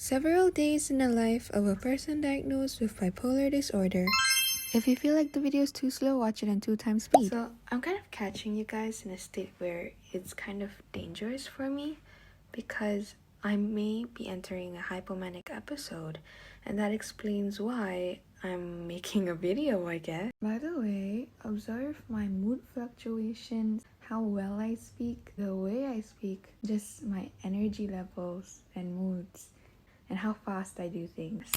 Several days in the life of a person diagnosed with bipolar disorder. If you feel like the video is too slow, watch it on 2x speed. So I'm kind of catching you guys in a state where it's kind of dangerous for me because I may be entering a hypomanic episode, and that explains why I'm making a video, I guess. By the way, observe my mood fluctuations, how well I speak, the way I speak, just my energy levels and moods, and how fast I do things.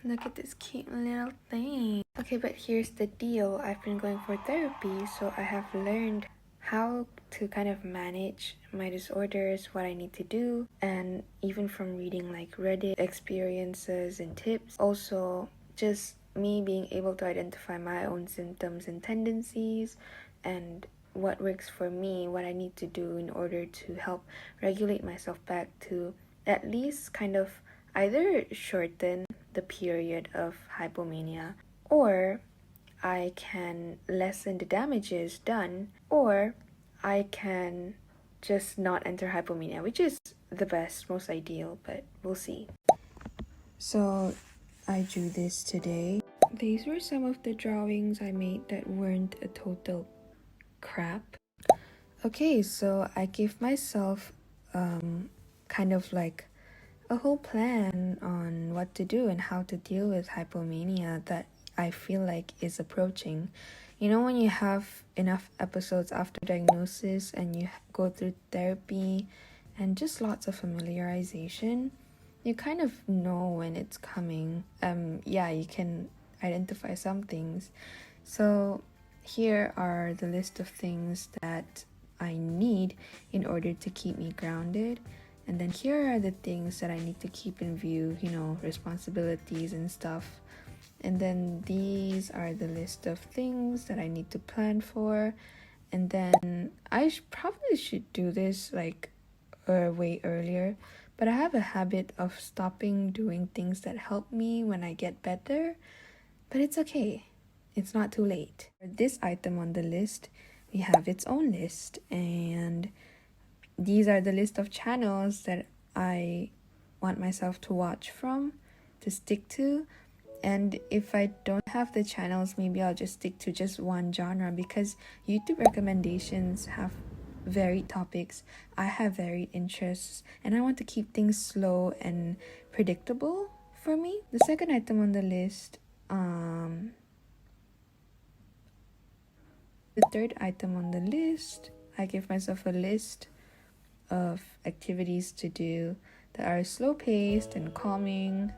Look at this cute little thing. Okay, but here's the deal. I've been going for therapy, so I have learned how to kind of manage my disorders, what I need to do, and even from reading like Reddit experiences and tips. Also, just me being able to identify my own symptoms and tendencies and what works for me, what I need to do in order to help regulate myself back to at least kind of either shorten the period of hypomania, or I can lessen the damages done, or I can just not enter hypomania, which is the best, most ideal, but we'll see. So I drew this today. These were some of the drawings I made that weren't a total crap. Okay, so I gave myself kind of like a whole plan on what to do and how to deal with hypomania that I feel like is approaching. You know, when you have enough episodes after diagnosis and you go through therapy and just lots of familiarization, you kind of know when it's coming. You can identify some things. So here are the list of things that I need in order to keep me grounded. And then here are the things that I need to keep in view, responsibilities and stuff. And then these are the list of things that I need to plan for. And then I probably should do this like way earlier. But I have a habit of stopping doing things that help me when I get better. But it's okay. It's not too late. For this item on the list, we have its own list. And these are the list of channels that I want myself to watch from, to stick to. And if I don't have the channels, maybe I'll just stick to just one genre, because YouTube recommendations have varied topics. I have varied interests, and I want to keep things slow and predictable for me. The second item on the list, the third item on the list, I give myself a list of activities to do that are slow paced and calming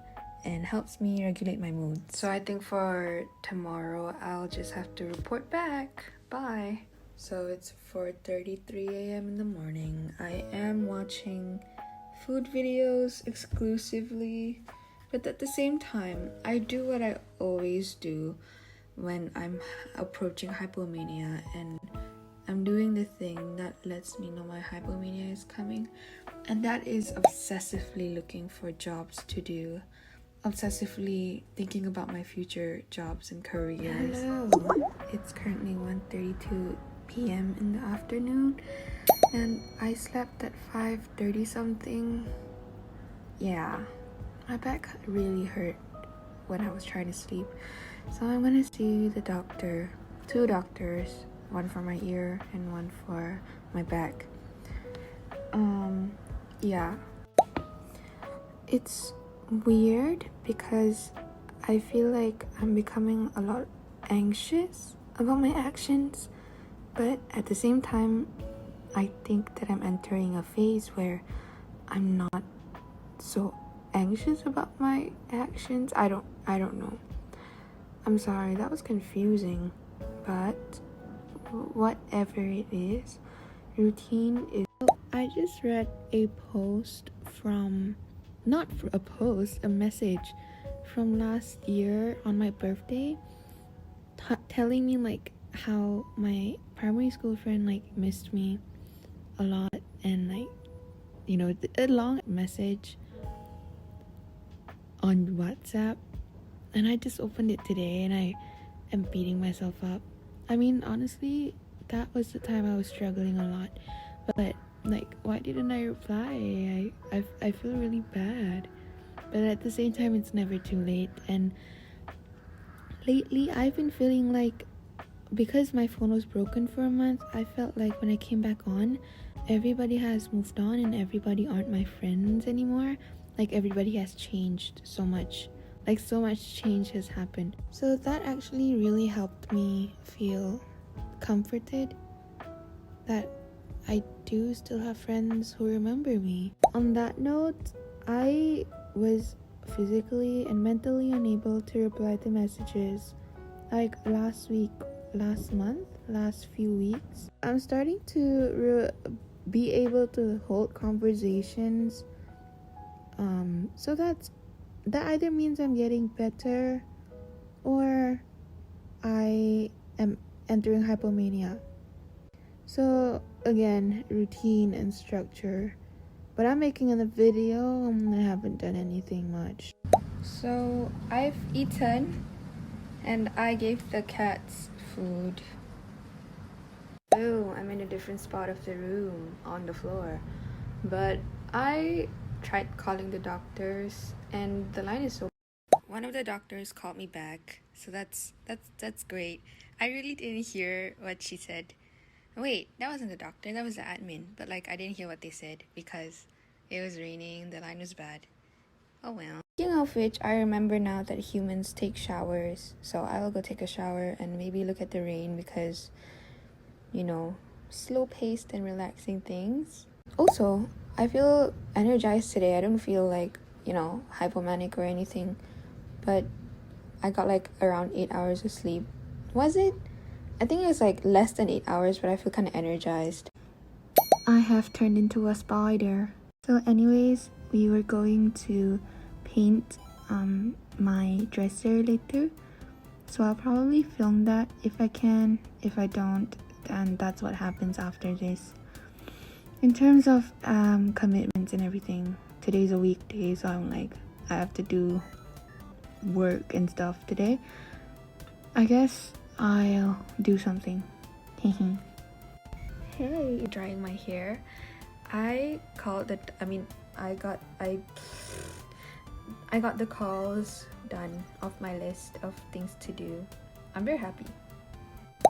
and helps me regulate my mood. So I think for tomorrow I'll just have to report back. Bye. So it's 4:33 a.m. in the morning. I am watching food videos exclusively, but at the same time I do what I always do when I'm approaching hypomania, and I'm doing the thing that lets me know my hypomania is coming, and that is obsessively looking for jobs to do, obsessively thinking about my future jobs and careers. Hello. It's currently 1:32 p.m. in the afternoon, and I slept at 5:30 something. Yeah, my back really hurt when I was trying to sleep, so I'm gonna see the doctor, 2 doctors, one for my ear and one for my back. It's weird because I feel like I'm becoming a lot anxious about my actions, but at the same time I think that I'm entering a phase where I'm not so anxious about my actions. I don't know. I'm sorry, that was confusing, but whatever it is, routine is. I just read a post from, not a post, a message from last year on my birthday, telling me like how my primary school friend like missed me a lot, and like, a long message on WhatsApp, and I just opened it today and I am beating myself up. I mean, honestly, that was the time I was struggling a lot, but like, why didn't I reply? I feel really bad, but at the same time it's never too late. And lately I've been feeling like, because my phone was broken for a month, I felt like when I came back on, everybody has moved on and everybody aren't my friends anymore. Like, everybody has changed so much. Like, so much change has happened. So that actually really helped me feel comforted that I do still have friends who remember me. On that note, I was physically and mentally unable to reply to messages like last week, last month, last few weeks. I'm starting to be able to hold conversations. So that either means I'm getting better or I am entering hypomania. So again, routine and structure. But I'm making a video and I haven't done anything much. So I've eaten and I gave the cats food. Oh, I'm in a different spot of the room on the floor. But I tried calling the doctors and the line is so. One of the doctors called me back, so that's great. I really didn't hear what she said. Wait, that wasn't the doctor, that was the admin. But like, I didn't hear what they said because it was raining, the line was bad. Oh well. Speaking of which, I remember now that humans take showers, so I will go take a shower and maybe look at the rain because, you know, slow-paced and relaxing things. Also, I feel energized today. I don't feel like, you know, hypomanic or anything, but I got like around 8 hours of sleep. Was it? I think it was like less than 8 hours, but I feel kind of energized. I have turned into a spider. So anyways, we were going to paint my dresser later. So I'll probably film that if I can. If I don't, then that's what happens after this. In terms of commitments and everything, today's a weekday, so I'm like, I have to do work and stuff today. I guess I'll do something. Hey, drying my hair. I got the calls done off my list of things to do. I'm very happy.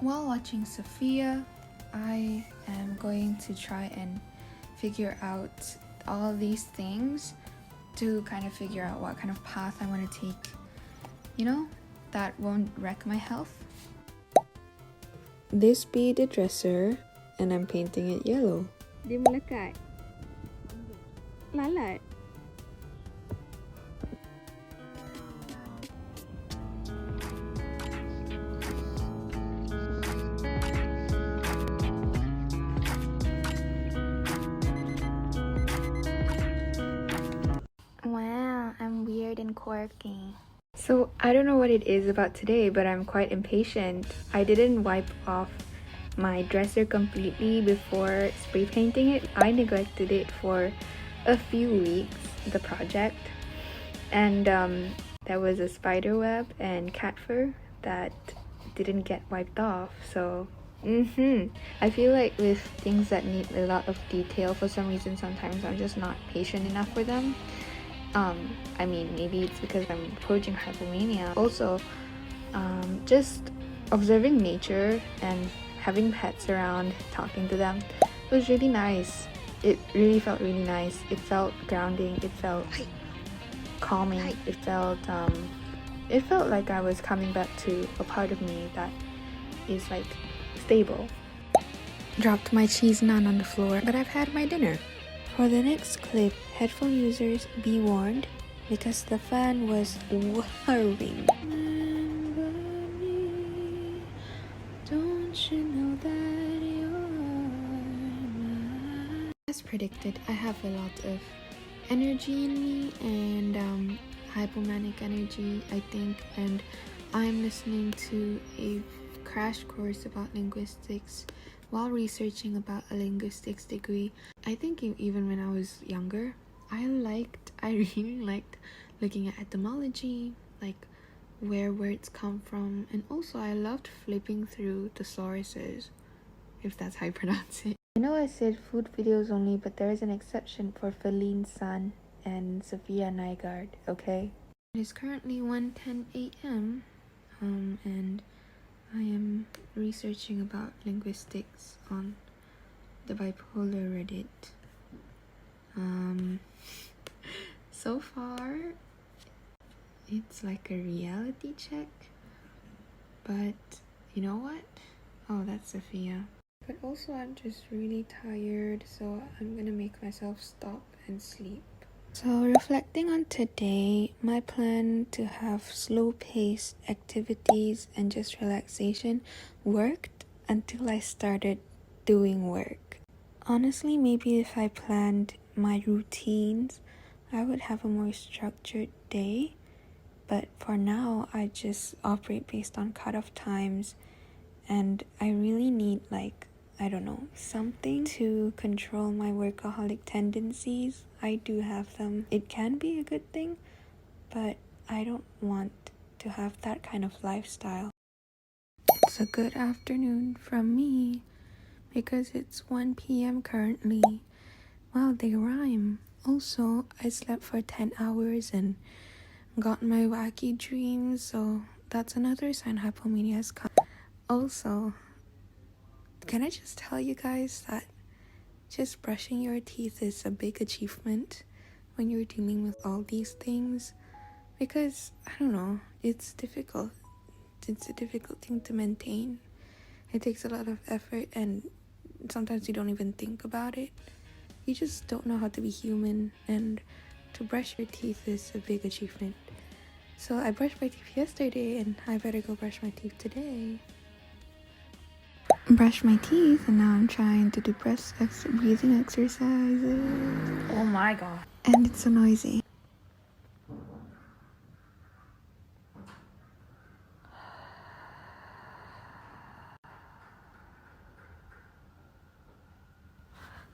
While watching Safiya, I am going to try and figure out all these things to kind of figure out what kind of path I want to take, you know, that won't wreck my health. This be the dresser, and I'm painting it yellow. Dia melekat. Lalat. Wow, I'm weird and quirky. So I don't know what it is about today, but I'm quite impatient. I didn't wipe off my dresser completely before spray painting it. I neglected it for a few weeks, the project, and there was a spider web and cat fur that didn't get wiped off. So I feel like with things that need a lot of detail, for some reason sometimes I'm just not patient enough for them. I mean, maybe it's because I'm approaching hypomania. Also, just observing nature and having pets around, talking to them was really nice. It really felt really nice. It felt grounding. It felt calming. It felt like I was coming back to a part of me that is like stable. Dropped my cheese naan on the floor, but I've had my dinner. For the next clip, headphone users be warned because the fan was whirring. Don't you know that you're mine? As predicted, I have a lot of energy in me and hypomanic energy, I think, and I'm listening to a crash course about linguistics while researching about a linguistics degree. I think even when I was younger, I really liked looking at etymology, like where words come from, and also I loved flipping through thesauruses, if that's how you pronounce it. I know I said food videos only, but there is an exception for Faline San and Safiya Nygaard, okay? It is currently 1:10 a.m. And I am researching about linguistics on the Bipolar Reddit. So far, it's like a reality check, but you know what? Oh, that's Safiya. But also I'm just really tired, so I'm gonna make myself stop and sleep. So reflecting on today, my plan to have slow-paced activities and just relaxation worked until I started doing work. Honestly, maybe if I planned my routines, I would have a more structured day. But for now, I just operate based on cutoff times, and I really need, like, I don't know, something to control my workaholic tendencies. I do have them. It can be a good thing, but I don't want to have that kind of lifestyle. It's a good afternoon from me because it's 1 p.m. currently. Wow, they rhyme. Also, I slept for 10 hours and got my wacky dreams, so that's another sign hypomania has come. Also, can I just tell you guys that just brushing your teeth is a big achievement when you're dealing with all these things, because I don't know, it's difficult. It's a difficult thing to maintain. It takes a lot of effort, and sometimes you don't even think about it. You just don't know how to be human, and to brush your teeth is a big achievement. So I brushed my teeth yesterday, and I better go brush my teeth today. Brush my teeth, and now I'm trying to do breathing exercises. Oh my god. And it's so noisy.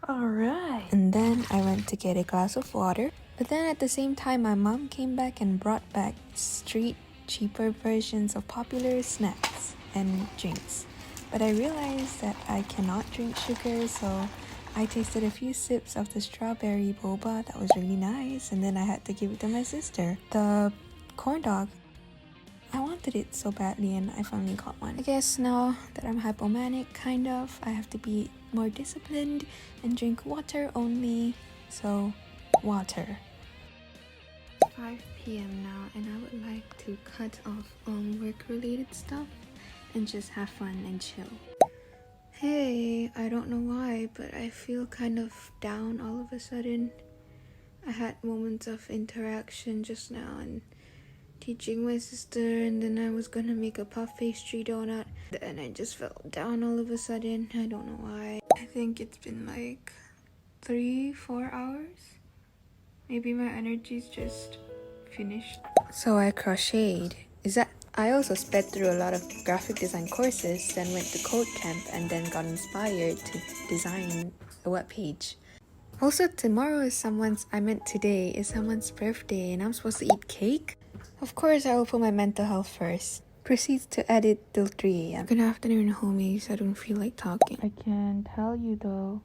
Alright. And then I went to get a glass of water. But then at the same time, my mom came back and brought back street cheaper versions of popular snacks and drinks. But I realized that I cannot drink sugar, so I tasted a few sips of the strawberry boba that was really nice, and then I had to give it to my sister. The corn dog, I wanted it so badly, and I finally got one. I guess now that I'm hypomanic, kind of, I have to be more disciplined and drink water only. So, water. 5 p.m. now, and I would like to cut off work-related stuff and just have fun and chill. Hey, I don't know why, but I feel kind of down all of a sudden. I had moments of interaction just now and teaching my sister, and then I was gonna make a puff pastry donut, and I just felt down all of a sudden. I don't know why. I think it's been like 3-4 hours. Maybe my energy's just finished. So I crocheted. I also sped through a lot of graphic design courses, then went to code camp, and then got inspired to design a web page. Also, today is someone's birthday, and I'm supposed to eat cake? Of course, I will put my mental health first. Proceeds to edit till 3 a.m. Good afternoon, homies. I don't feel like talking. I can tell you though,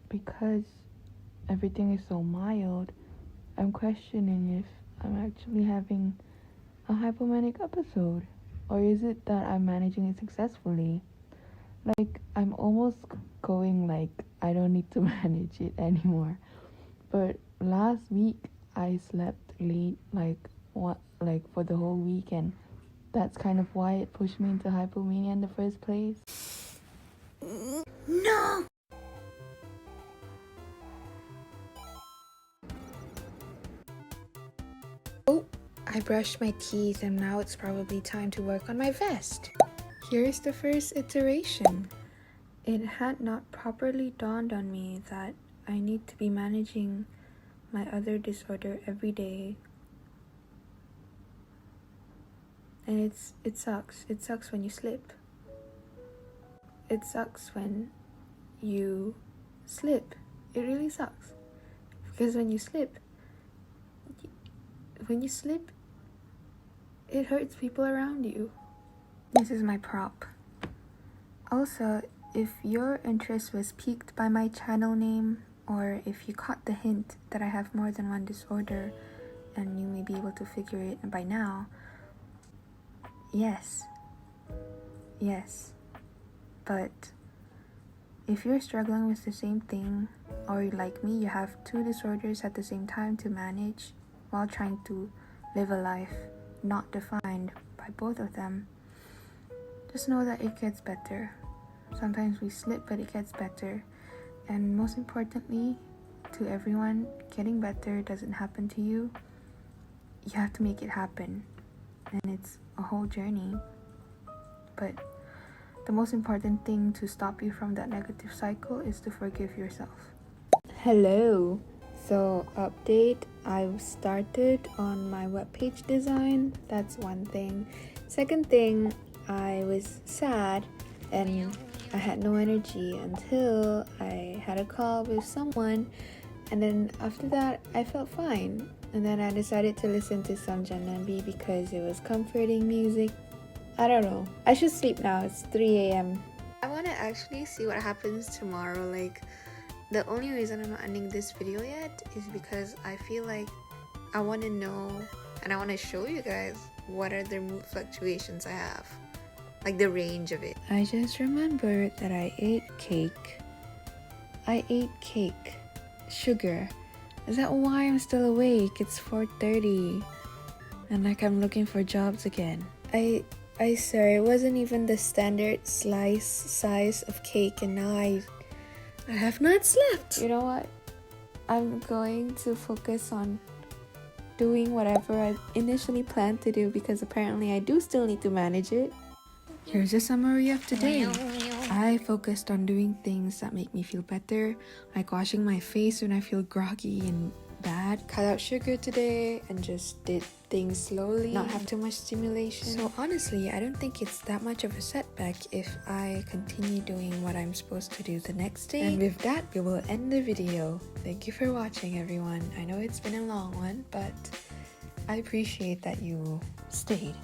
because everything is so mild, I'm questioning if I'm actually having a hypomanic episode, or is it that I'm managing it successfully? Like, I'm almost going like I don't need to manage it anymore. But last week I slept late, like for the whole weekend. That's kind of why it pushed me into hypomania in the first place. No! Oh, I brushed my teeth, and now it's probably time to work on my vest. Here's the first iteration. It had not properly dawned on me that I need to be managing my other disorder every day. And it sucks. It sucks when you slip. It sucks when you slip. It really sucks. Because when you slip, it hurts people around you. This is my prop. Also, if your interest was piqued by my channel name, or if you caught the hint that I have more than one disorder and you may be able to figure it by now, yes. But if you're struggling with the same thing, or like me, you have two disorders at the same time to manage while trying to live a life not defined by both of them, just know that it gets better. Sometimes we slip, but it gets better. And most importantly, to everyone, getting better doesn't happen to you. You have to make it happen. And it's a whole journey. But the most important thing to stop you from that negative cycle is to forgive yourself. Hello. So, update, I've started on my webpage design. That's one thing. Second thing, I was sad and I had no energy until I had a call with someone, and then after that I felt fine, and then I decided to listen to some Janambi because it was comforting music. I don't know, I should sleep now. It's 3 a.m. I want to actually see what happens tomorrow. Like, the only reason I'm not ending this video yet is because I feel like I want to know and I want to show you guys what are the mood fluctuations I have, like the range of it. I just remembered that I ate cake. Sugar. Is that why I'm still awake? It's 4:30 and like I'm looking for jobs again. I swear it wasn't even the standard slice size of cake, and now I have not slept. You know what? I'm going to focus on doing whatever I initially planned to do, because apparently I do still need to manage it. Here's a summary of today. I focused on doing things that make me feel better, like washing my face when I feel groggy and bad. Cut out sugar today and just did things slowly, not have too much stimulation. So honestly, I don't think it's that much of a setback if I continue doing what I'm supposed to do the next day. And with that, we will end the video. Thank you for watching, everyone. I know it's been a long one, but I appreciate that you stayed.